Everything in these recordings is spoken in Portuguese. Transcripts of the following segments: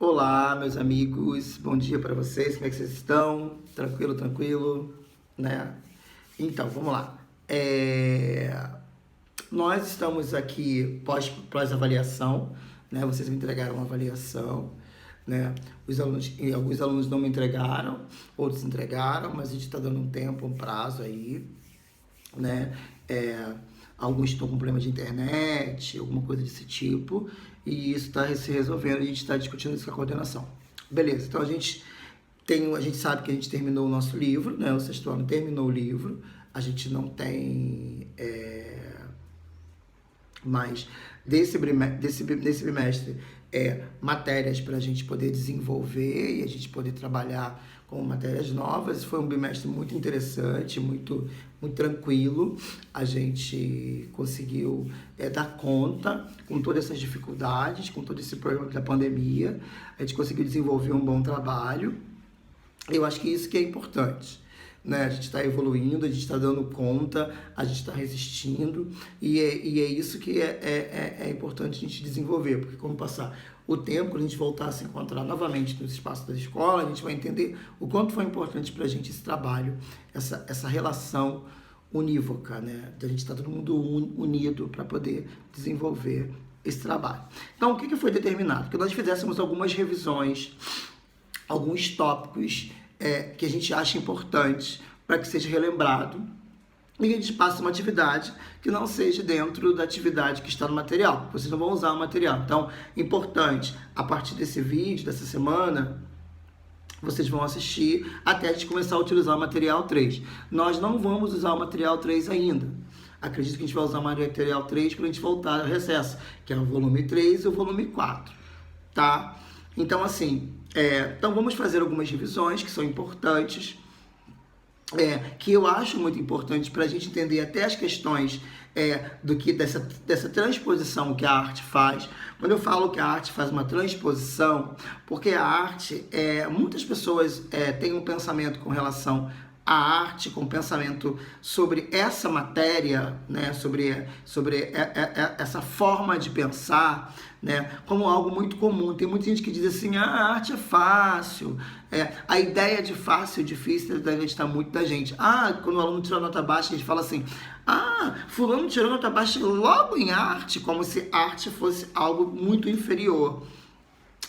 Olá, meus amigos, bom dia para vocês, como é que vocês estão? Tranquilo, tranquilo, né? Então, vamos lá. Nós estamos aqui pós-avaliação, né? Vocês me entregaram uma avaliação, né? Alguns alunos não me entregaram, outros entregaram, mas a gente está dando um tempo, um prazo aí, né? É, Alguns estão com problema de internet, alguma coisa desse tipo, e isso está se resolvendo, a gente está discutindo isso com a coordenação. Beleza, então a gente sabe que a gente terminou o nosso livro, né? O sexto ano terminou o livro, a gente não tem mais desse bimestre matérias para a gente poder desenvolver e a gente poder trabalhar com matérias novas. Foi um bimestre muito interessante, muito tranquilo. A gente conseguiu dar conta com todas essas dificuldades, com todo esse problema da pandemia. A gente conseguiu desenvolver um bom trabalho. Eu acho que isso que é importante. Né? A gente está evoluindo, a gente está dando conta, a gente está resistindo e é isso que é importante a gente desenvolver, porque como passar o tempo, quando a gente voltar a se encontrar novamente no espaço da escola, a gente vai entender o quanto foi importante para a gente esse trabalho, essa relação unívoca, né? De a gente estar todo mundo unido para poder desenvolver esse trabalho. Então, o que foi determinado? Que nós fizéssemos algumas revisões, alguns tópicos que a gente acha importante para que seja relembrado e que a gente passe uma atividade que não seja dentro da atividade que está no material. Vocês não vão usar o material. Então, importante, a partir desse vídeo, dessa semana, vocês vão assistir até a gente começar a utilizar o material 3. Nós não vamos usar o material 3 ainda. Acredito que a gente vai usar o material 3 quando a gente voltar ao recesso, que é o volume 3 e o volume 4, tá? Então, assim, então vamos fazer algumas revisões que são importantes, que eu acho muito importante para a gente entender até as questões dessa transposição que a arte faz. Quando eu falo que a arte faz uma transposição, porque a arte, muitas pessoas têm um pensamento com relação à arte, com pensamento sobre essa matéria, né, sobre essa forma de pensar, né, como algo muito comum. Tem muita gente que diz assim, a arte é fácil. A ideia de fácil e difícil deve estar muito da gente. Quando o aluno tira nota baixa, a gente fala assim, fulano tirou nota baixa logo em arte, como se arte fosse algo muito inferior.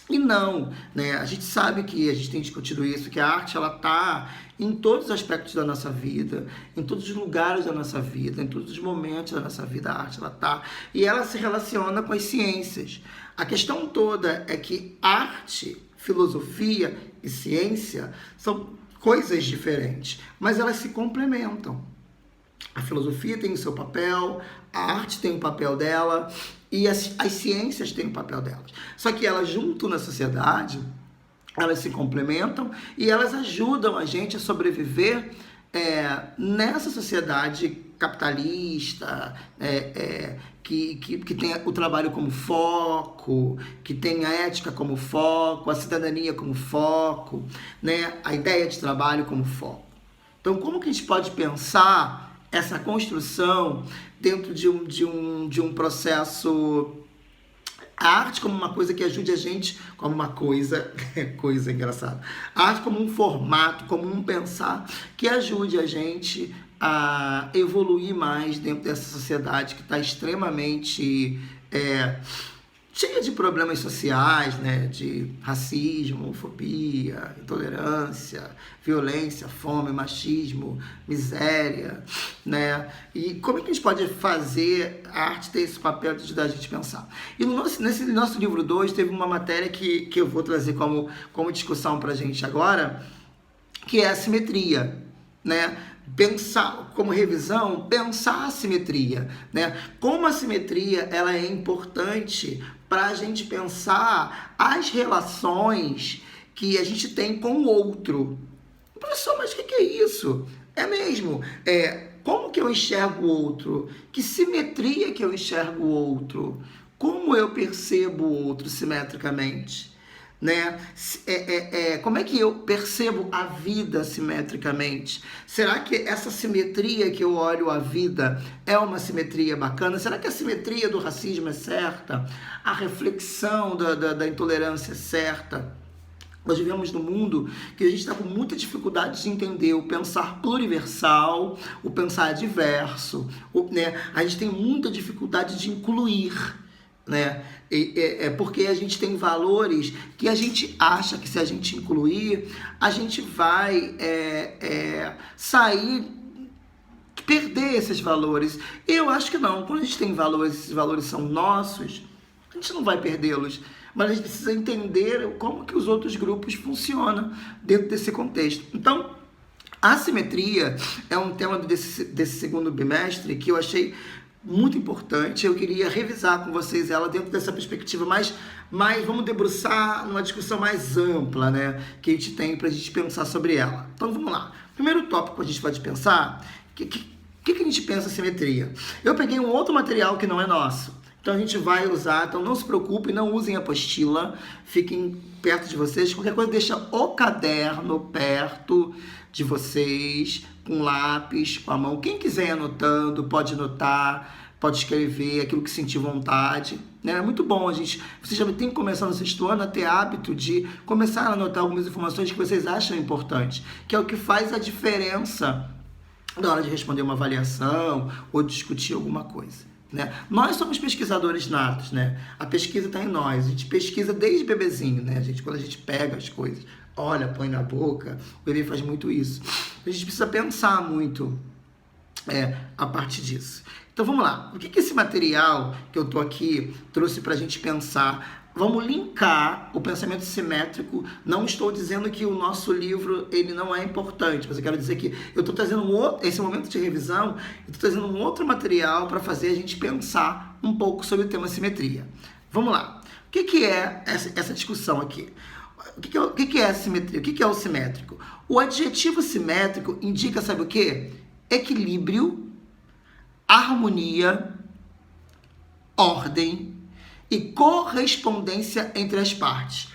E não, né? A gente sabe que a gente tem discutido isso, que a arte ela está em todos os aspectos da nossa vida, em todos os lugares da nossa vida, em todos os momentos da nossa vida, a arte ela está. E ela se relaciona com as ciências. A questão toda é que arte, filosofia e ciência são coisas diferentes, mas elas se complementam. A filosofia tem o seu papel, a arte tem o papel dela e as ciências têm o papel delas. Só que elas, junto na sociedade, elas se complementam e elas ajudam a gente a sobreviver nessa sociedade capitalista, que tem o trabalho como foco, que tem a ética como foco, a cidadania como foco, né? A ideia de trabalho como foco. Então, como que a gente pode pensar essa construção dentro de um processo, a arte como uma coisa que ajude a gente, como uma coisa engraçada, a arte como um formato, como um pensar que ajude a gente a evoluir mais dentro dessa sociedade que está extremamente cheia de problemas sociais, né, de racismo, homofobia, intolerância, violência, fome, machismo, miséria, né? E como é que a gente pode fazer a arte ter esse papel de ajudar a gente a pensar? E nesse nosso livro 2 teve uma matéria que eu vou trazer como discussão para a gente agora, que é a simetria, né? Pensar como revisão, pensar a simetria, né? Como a simetria ela é importante para a gente pensar as relações que a gente tem com o outro. Professor, mas o que é isso? É mesmo? Como que eu enxergo o outro? Que simetria que eu enxergo o outro? Como eu percebo o outro simetricamente? né? Como é que eu percebo a vida simetricamente? Será que essa simetria que eu olho a vida é uma simetria bacana? Será que a simetria do racismo é certa? A reflexão da intolerância é certa? Nós vivemos num mundo que a gente está com muita dificuldade de entender o pensar pluriversal, o pensar diverso, né? A gente tem muita dificuldade de incluir, né? Porque a gente tem valores que a gente acha que se a gente incluir, a gente vai sair, perder esses valores. Eu acho que não. Quando a gente tem valores, esses valores são nossos, a gente não vai perdê-los. Mas a gente precisa entender como que os outros grupos funcionam dentro desse contexto. Então, a simetria é um tema desse segundo bimestre que eu achei muito importante. Eu queria revisar com vocês ela dentro dessa perspectiva, mas vamos debruçar numa discussão mais ampla, né, que a gente tem para a gente pensar sobre ela. Então, vamos lá. Primeiro tópico que a gente pode pensar, o que a gente pensa em simetria? Eu peguei um outro material que não é nosso. Então a gente vai usar, então não se preocupem, não usem apostila, fiquem perto de vocês. Qualquer coisa, deixa o caderno perto de vocês, com lápis, com a mão. Quem quiser ir anotando, pode anotar, pode escrever aquilo que sentir vontade. Né? É muito bom vocês já tem que começar no sexto ano a ter hábito de começar a anotar algumas informações que vocês acham importantes, que é o que faz a diferença na hora de responder uma avaliação ou discutir alguma coisa. Né? Nós somos pesquisadores natos, né? A pesquisa está em nós, a gente pesquisa desde bebezinho, né? Quando a gente pega as coisas, olha, põe na boca, o bebê faz muito isso. A gente precisa pensar muito a partir disso. Então vamos lá, o que esse material que eu estou aqui trouxe para a gente pensar? Vamos linkar o pensamento simétrico. Não estou dizendo que o nosso livro ele não é importante, mas eu quero dizer que eu estou trazendo esse momento de revisão, eu estou trazendo um outro material para fazer a gente pensar um pouco sobre o tema simetria. Vamos lá. O que é essa discussão aqui? O que é a simetria? O que é o simétrico? O adjetivo simétrico indica, sabe o quê? Equilíbrio, harmonia, ordem e correspondência entre as partes.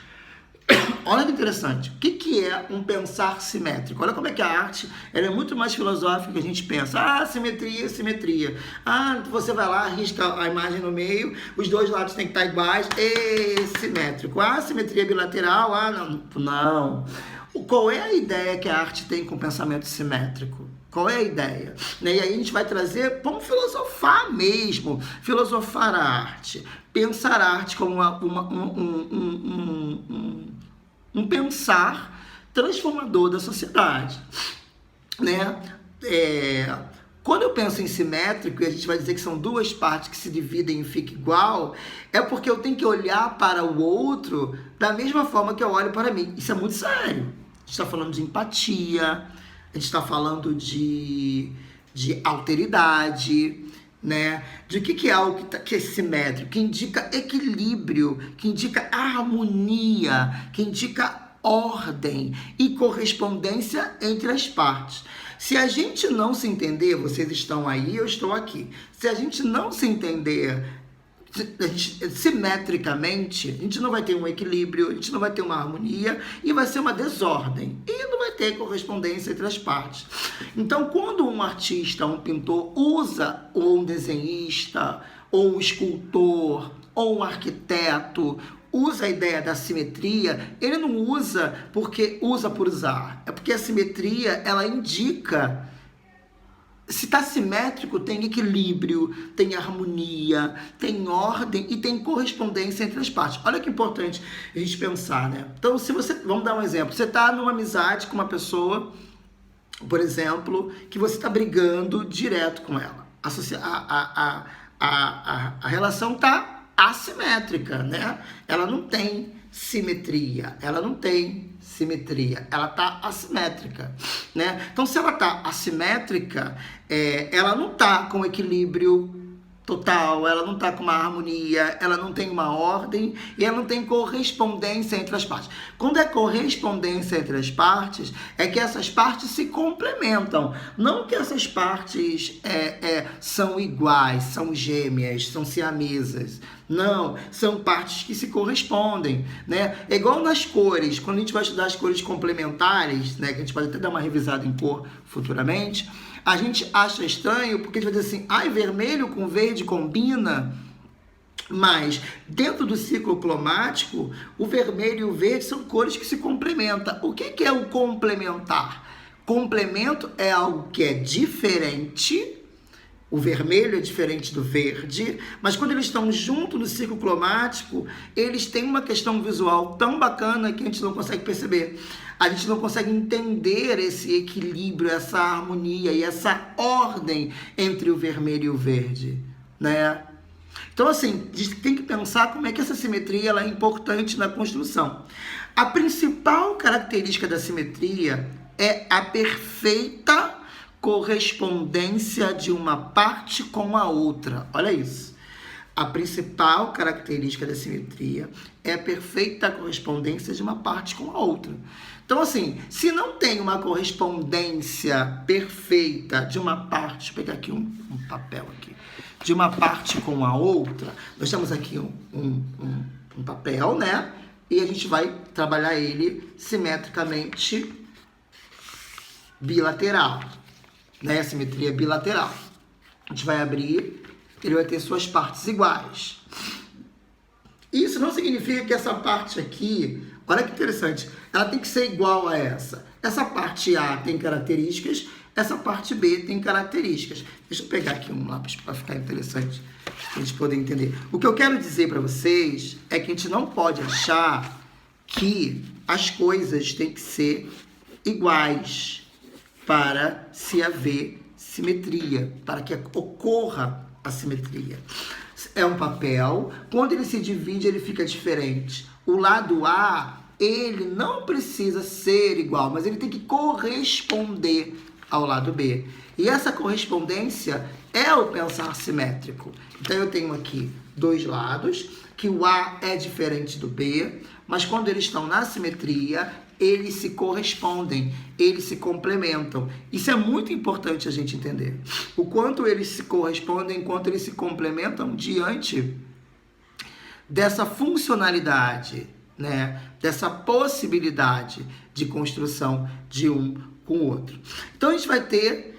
Olha que interessante. O que é um pensar simétrico? Olha como é que a arte ela é muito mais filosófica que a gente pensa. Ah, simetria, simetria. Ah, você vai lá, risca a imagem no meio, os dois lados têm que estar iguais. Simétrico. Ah, simetria bilateral. Ah, não. Não. Qual é a ideia que a arte tem com o pensamento simétrico? Qual é a ideia? E aí a gente vai trazer, vamos filosofar mesmo, filosofar a arte, pensar a arte como um pensar transformador da sociedade, né? Quando eu penso em simétrico, e a gente vai dizer que são duas partes que se dividem e fica igual, é porque eu tenho que olhar para o outro da mesma forma que eu olho para mim. Isso é muito sério. A gente está falando de empatia, a gente está falando de alteridade, né? De que é algo que é simétrico, que indica equilíbrio, que indica harmonia, que indica ordem e correspondência entre as partes. Se a gente não se entender, vocês estão aí, eu estou aqui. Se a gente não se entender simetricamente, a gente não vai ter um equilíbrio, a gente não vai ter uma harmonia e vai ser uma desordem. E não vai ter correspondência entre as partes. Então, quando um artista, um pintor usa, ou um desenhista, ou um escultor, ou um arquiteto, usa a ideia da simetria, ele não usa porque usa por usar. É porque a simetria, ela indica. Se está simétrico, tem equilíbrio, tem harmonia, tem ordem e tem correspondência entre as partes. Olha que importante a gente pensar, né? Então, se você... Vamos dar um exemplo. Você está numa amizade com uma pessoa, por exemplo, que você está brigando direto com ela. A relação está assimétrica, né? Ela não tem simetria, ela está assimétrica, né? Então, se ela está assimétrica, ela não está com equilíbrio total, ela não está com uma harmonia, ela não tem uma ordem e ela não tem correspondência entre as partes. Quando é correspondência entre as partes, é que essas partes se complementam. Não que essas partes são iguais, são gêmeas, são siamesas. Não, são partes que se correspondem, né? É igual nas cores, quando a gente vai estudar as cores complementares, né, que a gente pode até dar uma revisada em cor futuramente, a gente acha estranho porque a gente vai dizer assim, ai, vermelho com verde combina, mas dentro do ciclo cromático, o vermelho e o verde são cores que se complementam. O que é o complementar? Complemento é algo que é diferente. O vermelho é diferente do verde, mas quando eles estão juntos no ciclo cromático, eles têm uma questão visual tão bacana que a gente não consegue perceber. A gente não consegue entender esse equilíbrio, essa harmonia e essa ordem entre o vermelho e o verde, né? Então, assim, a gente tem que pensar como é que essa simetria ela é importante na construção. A principal característica da simetria é a perfeita correspondência de uma parte com a outra. Olha isso. A principal característica da simetria é a perfeita correspondência de uma parte com a outra. Então, assim, se não tem uma correspondência perfeita de uma parte, vou pegar aqui um papel aqui, de uma parte com a outra, nós temos aqui um papel, né? E a gente vai trabalhar ele simetricamente bilateral, né? Simetria bilateral. A gente vai abrir, ele vai ter suas partes iguais. Isso não significa que essa parte aqui, olha que interessante, ela tem que ser igual a essa. Essa parte A tem características, essa parte B tem características. Deixa eu pegar aqui um lápis para ficar interessante, para a gente poder entender. O que eu quero dizer para vocês é que a gente não pode achar que as coisas têm que ser iguais para se haver simetria, para que ocorra a simetria. É um papel, quando ele se divide, ele fica diferente. O lado A, ele não precisa ser igual, mas ele tem que corresponder ao lado B. E essa correspondência é o pensar simétrico. Então, eu tenho aqui dois lados, que o A é diferente do B, mas quando eles estão na simetria, eles se correspondem, eles se complementam. Isso é muito importante a gente entender. O quanto eles se correspondem, quanto eles se complementam diante dessa funcionalidade, né? Dessa possibilidade de construção de um com o outro. Então, a gente vai ter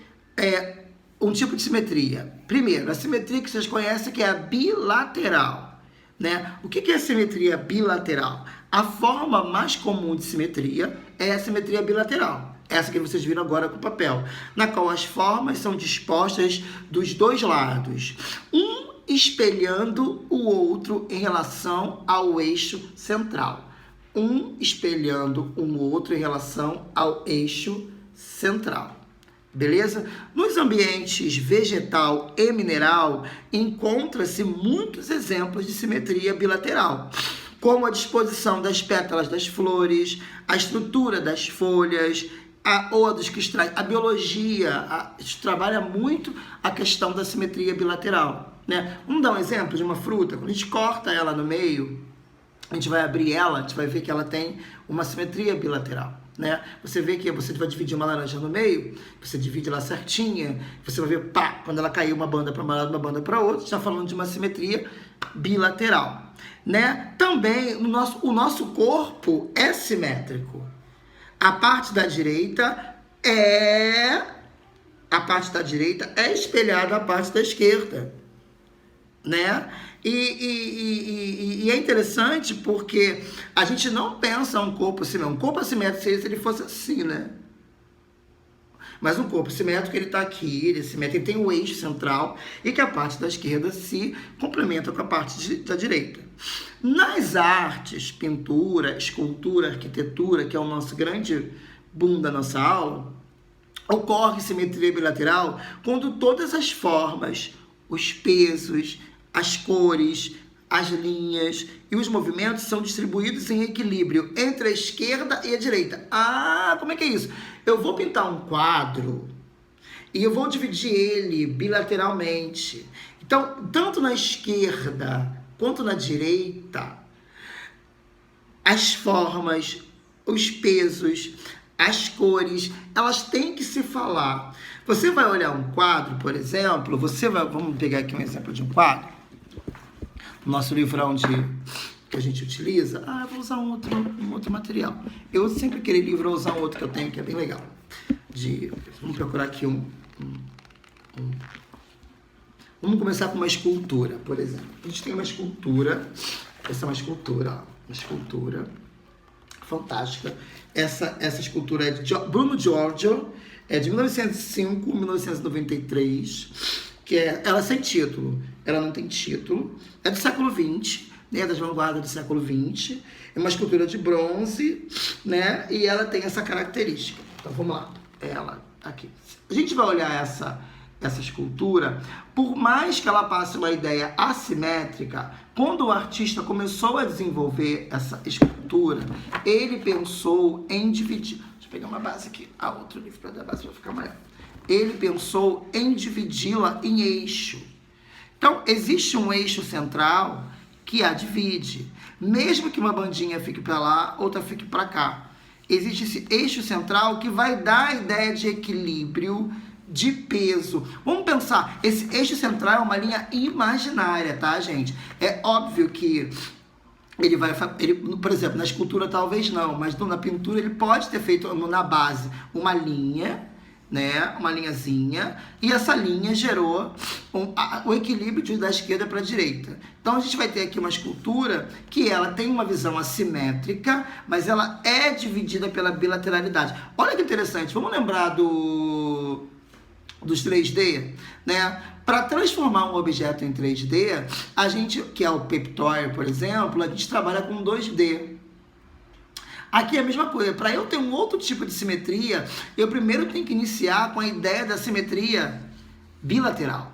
um tipo de simetria. Primeiro, a simetria que vocês conhecem, que é a bilateral, né? O que é a simetria bilateral? A forma mais comum de simetria é a simetria bilateral. Essa que vocês viram agora com o papel. Na qual as formas são dispostas dos dois lados. Um espelhando o outro em relação ao eixo central. Um espelhando um outro em relação ao eixo central. Beleza? Nos ambientes vegetal e mineral, encontra-se muitos exemplos de simetria bilateral, como a disposição das pétalas das flores, a estrutura das folhas, ou a dos cristais. A biologia trabalha muito a questão da simetria bilateral, né? Vamos dar um exemplo de uma fruta. Quando a gente corta ela no meio, a gente vai abrir ela, a gente vai ver que ela tem uma simetria bilateral, né? Você vê que você vai dividir uma laranja no meio, você divide ela certinha, você vai ver, pá, quando ela caiu uma banda para um lado, uma banda para outro, está falando de uma simetria bilateral, né? Também o nosso corpo é simétrico. A parte da direita é espelhada à parte da esquerda, né? E é interessante porque a gente não pensa um corpo assimétrico. Um corpo assimétrico seria se ele fosse assim, né? Mas um corpo simétrico, ele está aqui, ele tem o eixo central e que a parte da esquerda se complementa com a parte da direita. Nas artes, pintura, escultura, arquitetura, que é o nosso grande boom da nossa aula, ocorre simetria bilateral quando todas as formas, os pesos, as cores, as linhas e os movimentos são distribuídos em equilíbrio entre a esquerda e a direita. Ah, como é que é isso? Eu vou pintar um quadro e eu vou dividir ele bilateralmente. Então, tanto na esquerda quanto na direita, as formas, os pesos, as cores, elas têm que se falar. Você vai olhar um quadro, por exemplo, vamos pegar aqui um exemplo de um quadro, no nosso livrão que a gente utiliza. Eu vou usar um outro material. Eu sempre queria livro, usar um outro que eu tenho, que é bem legal. Vamos procurar aqui Vamos começar com uma escultura, por exemplo. A gente tem uma escultura, essa é uma escultura, uma escultura fantástica. Essa escultura é de Bruno Giorgio, é de 1905, 1993, que ela é sem título, ela não tem título, é do século XX, né, das vanguardas do século XX, é uma escultura de bronze, né, e ela tem essa característica. Então vamos lá, ela aqui. A gente vai olhar essa escultura, por mais que ela passe uma ideia assimétrica, quando o artista começou a desenvolver essa escultura, ele pensou em dividir. Deixa eu pegar uma base aqui, outro livro para dar base para ficar maior. Ele pensou em dividi-la em eixo. Então, existe um eixo central que a divide, mesmo que uma bandinha fique para lá, outra fique para cá. Existe esse eixo central que vai dar a ideia de equilíbrio, de peso. Vamos pensar, esse eixo central é uma linha imaginária, tá, gente? É óbvio que por exemplo, na escultura talvez não, mas na pintura ele pode ter feito na base uma linha, né, uma linhazinha, e essa linha gerou o equilíbrio da esquerda para a direita. Então a gente vai ter aqui uma escultura que ela tem uma visão assimétrica, mas ela é dividida pela bilateralidade. Olha que interessante, vamos lembrar dos 3D, né? Para transformar um objeto em 3D, a gente, que é o Pictory, por exemplo, a gente trabalha com 2D. Aqui é a mesma coisa. Para eu ter um outro tipo de simetria, eu primeiro tenho que iniciar com a ideia da simetria bilateral.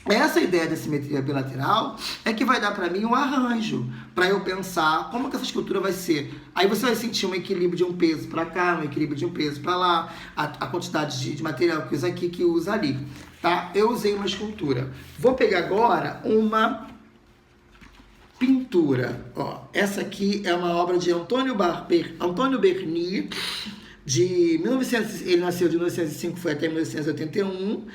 Essa ideia da simetria bilateral é que vai dar para mim um arranjo, para eu pensar como que essa escultura vai ser. Aí você vai sentir um equilíbrio de um peso para cá, um equilíbrio de um peso para lá, a quantidade de material que usa aqui, que usa ali. Tá? Eu usei uma escultura. Vou pegar agora uma pintura. Essa aqui é uma obra de Antônio Berni, ele nasceu de 1905, foi até 1981,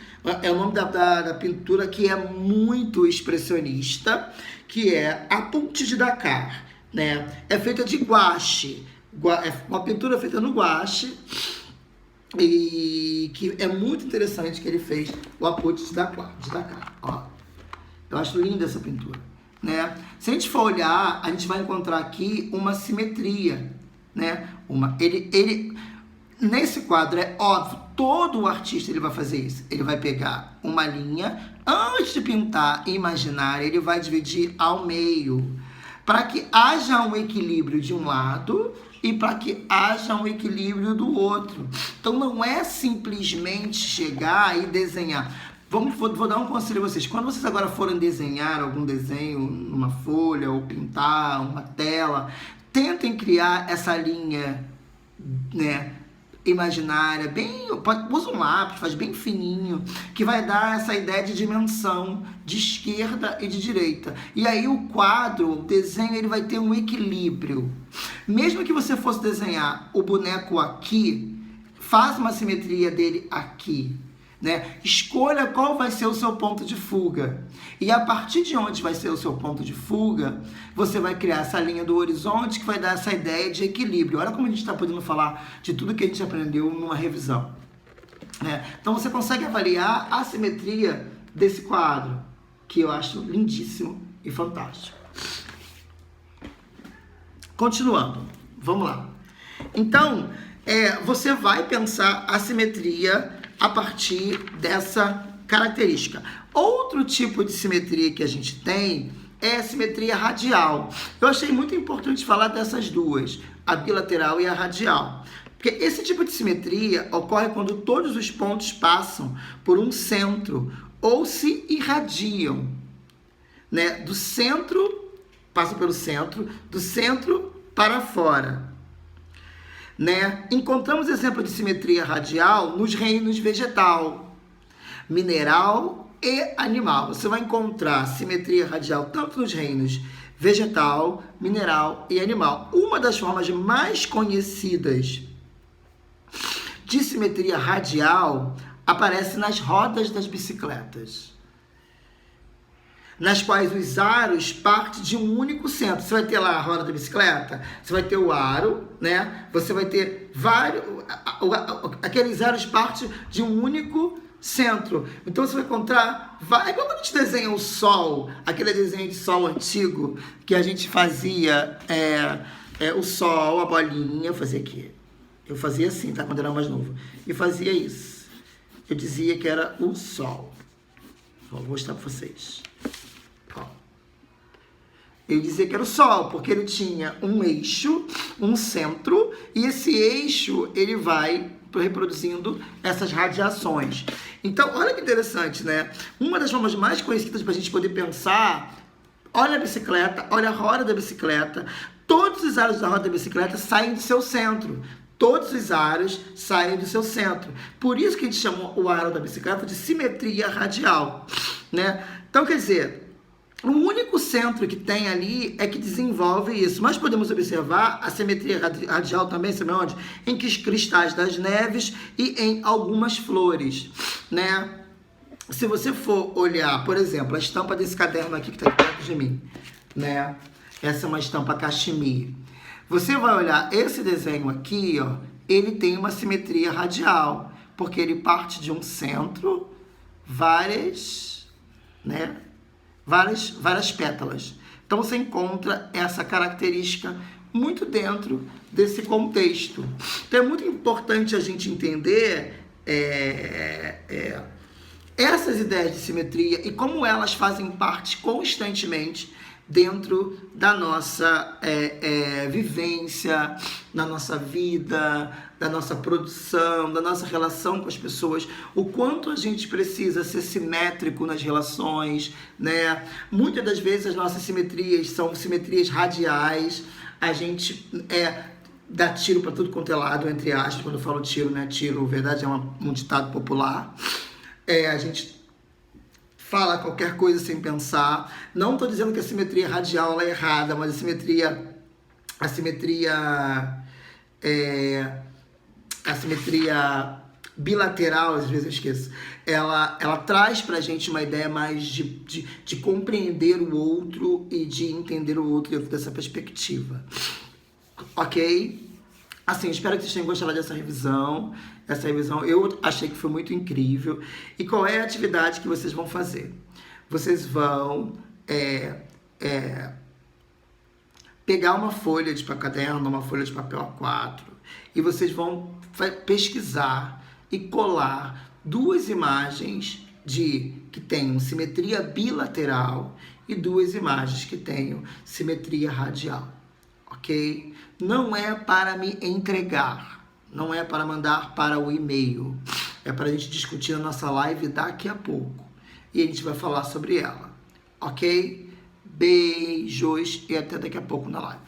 é o nome da pintura, que é muito expressionista, que é A Ponte de Dakar, né? É feita de guache, é uma pintura feita no guache, e que é muito interessante que ele fez o A Ponte de Dakar. Eu acho linda essa pintura, né? Se a gente for olhar, a gente vai encontrar aqui uma simetria, né? Nesse quadro, é óbvio, todo artista ele vai fazer isso. Ele vai pegar uma linha, antes de pintar imaginária, ele vai dividir ao meio, para que haja um equilíbrio de um lado e para que haja um equilíbrio do outro. Então, não é simplesmente chegar e desenhar. Vou dar um conselho a vocês. Quando vocês agora forem desenhar algum desenho numa folha ou pintar uma tela, tentem criar essa linha, né, imaginária, usa um lápis, faz bem fininho, que vai dar essa ideia de dimensão de esquerda e de direita. E aí o quadro, o desenho, ele vai ter um equilíbrio. Mesmo que você fosse desenhar o boneco aqui, faz uma simetria dele aqui, né? Escolha qual vai ser o seu ponto de fuga. E a partir de onde vai ser o seu ponto de fuga, você vai criar essa linha do horizonte que vai dar essa ideia de equilíbrio. Olha como a gente está podendo falar de tudo que a gente aprendeu numa revisão, né? Então você consegue avaliar a simetria desse quadro, que eu acho lindíssimo e fantástico. Continuando, vamos lá. Então, você vai pensar a simetria a partir dessa característica. Outro tipo de simetria que a gente tem é a simetria radial. Eu achei muito importante falar dessas duas, a bilateral e a radial. Porque esse tipo de simetria ocorre quando todos os pontos passam por um centro ou se irradiam, né? Do centro, passam pelo centro, do centro para fora, né? Encontramos exemplo de simetria radial nos reinos vegetal, mineral e animal. Você vai encontrar simetria radial tanto nos reinos vegetal, mineral e animal. Uma das formas mais conhecidas de simetria radial aparece nas rodas das bicicletas, nas quais os aros partem de um único centro. Você vai ter lá a roda da bicicleta, você vai ter o aro, né? Você vai ter vários... Aqueles aros partem de um único centro. Então você vai encontrar... É como a gente desenha o sol, aquele desenho de sol antigo que a gente fazia, o sol, a bolinha, eu fazia aqui. Eu fazia assim, tá? Quando eu era mais novo. E fazia isso. Eu dizia que era o sol. Vou mostrar pra vocês. Eu dizia que era o Sol, porque ele tinha um eixo, um centro, e esse eixo, ele vai reproduzindo essas radiações. Então, olha que interessante, né? Uma das formas mais conhecidas para a gente poder pensar, olha a bicicleta, olha a roda da bicicleta, todos os aros da roda da bicicleta saem do seu centro. Todos os aros saem do seu centro. Por isso que a gente chama o aro da bicicleta de simetria radial, né? Então, quer dizer... O único centro que tem ali é que desenvolve isso. Mas podemos observar a simetria radial também, sabe onde? Em cristais das neves e em algumas flores, né? Se você for olhar, por exemplo, a estampa desse caderno aqui que está aqui perto de mim, né? Essa é uma estampa cachemir. Você vai olhar esse desenho aqui, ó, ele tem uma simetria radial, porque ele parte de um centro, várias, né? Várias pétalas. Então você encontra essa característica muito dentro desse contexto. Então é muito importante a gente entender essas ideias de simetria e como elas fazem parte constantemente dentro da nossa vivência, da nossa vida, da nossa produção, da nossa relação com as pessoas, o quanto a gente precisa ser simétrico nas relações, né? Muitas das vezes as nossas simetrias são simetrias radiais, a gente dá tiro para tudo quanto é lado, entre aspas, quando eu falo tiro, né? Tiro, verdade, é um ditado popular. A gente fala qualquer coisa sem pensar. Não estou dizendo que a simetria radial ela é errada, mas a simetria bilateral, às vezes eu esqueço, ela traz pra gente uma ideia mais de compreender o outro e de entender o outro dentro dessa perspectiva. Ok? Assim, espero que vocês tenham gostado dessa revisão. Essa revisão eu achei que foi muito incrível. E qual é a atividade que vocês vão fazer? Vocês vão pegar uma folha de caderno, uma folha de papel A4, e vocês vão pesquisar e colar duas imagens que tenham simetria bilateral e duas imagens que tenham simetria radial. Ok? Não é para me entregar, não é para mandar para o e-mail, é para a gente discutir na nossa live daqui a pouco e a gente vai falar sobre ela, ok? Beijos e até daqui a pouco na live.